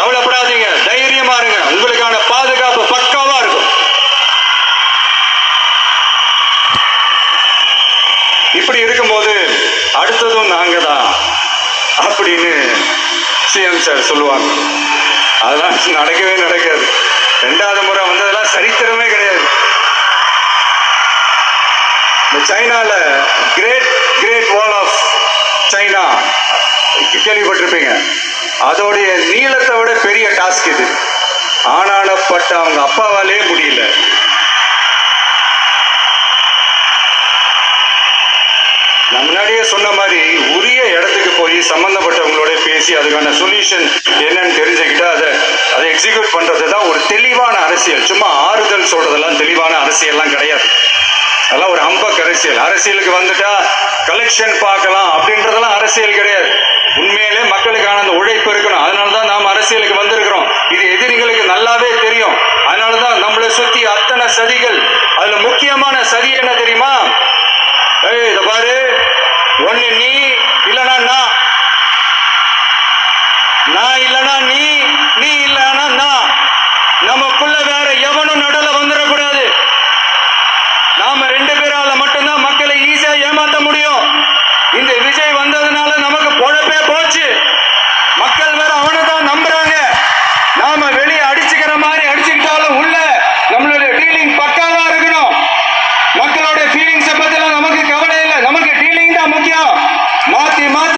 கவலைப்படாதீங்க, தைரியமா இருங்க. உங்களுக்கான பாதுகாப்பு பக்காவா இருக்கும். இப்படி இருக்கும்போது அடுத்ததும் நாங்க தான் அப்படின்னு சிஎம் சார் சொல்லுவாங்க. அதெல்லாம் நடக்கவே நடக்காது. 2வது முறை வந்ததெல்லாம் சரித்திரமே கிடையாது. இந்த சைனால கிரேட் வால் ஆஃப் சைனா கேள்விப்பட்டிருப்பீங்க. அதோடைய நீளத்தை விட பெரிய டாஸ்க் இது. ஆனானப்பட்ட அவங்க அப்பாவாலே முடியல. நான் முன்னாடியே சொன்ன மாதிரி உரிய இடத்துக்கு போய் சம்பந்தப்பட்டவங்களோட பேசி அதுக்கான சொல்யூஷன் என்னன்னு தெரிஞ்சுக்கிட்டு அதை எக்ஸிக்யூட் பண்றது தான் ஒரு தெளிவான அரசியல். சும்மா ஆறுதல் சொல்றதெல்லாம் தெளிவான அரசியல்லாம் கிடையாது. அதெல்லாம் ஒரு ஹம்பக் அரசியல். அரசியலுக்கு வந்துட்டா கலெக்ஷன் பார்க்கலாம் அப்படின்றதெல்லாம் அரசியல் கிடையாது. உண்மையிலே மக்களுக்கான அந்த உழைப்பு இருக்கணும். அதனாலதான் நாம் அரசியலுக்கு வந்திருக்கிறோம். இது எதிரிகளுக்கு நல்லாவே தெரியும். அதனாலதான் நம்மளை சுத்தி அத்தனை சதிகள். அதுல முக்கியமான சதி என்ன தெரியுமா? இத பாரு, ஒண்ணு நீ இல்லனா நான் இல்லனா நீ.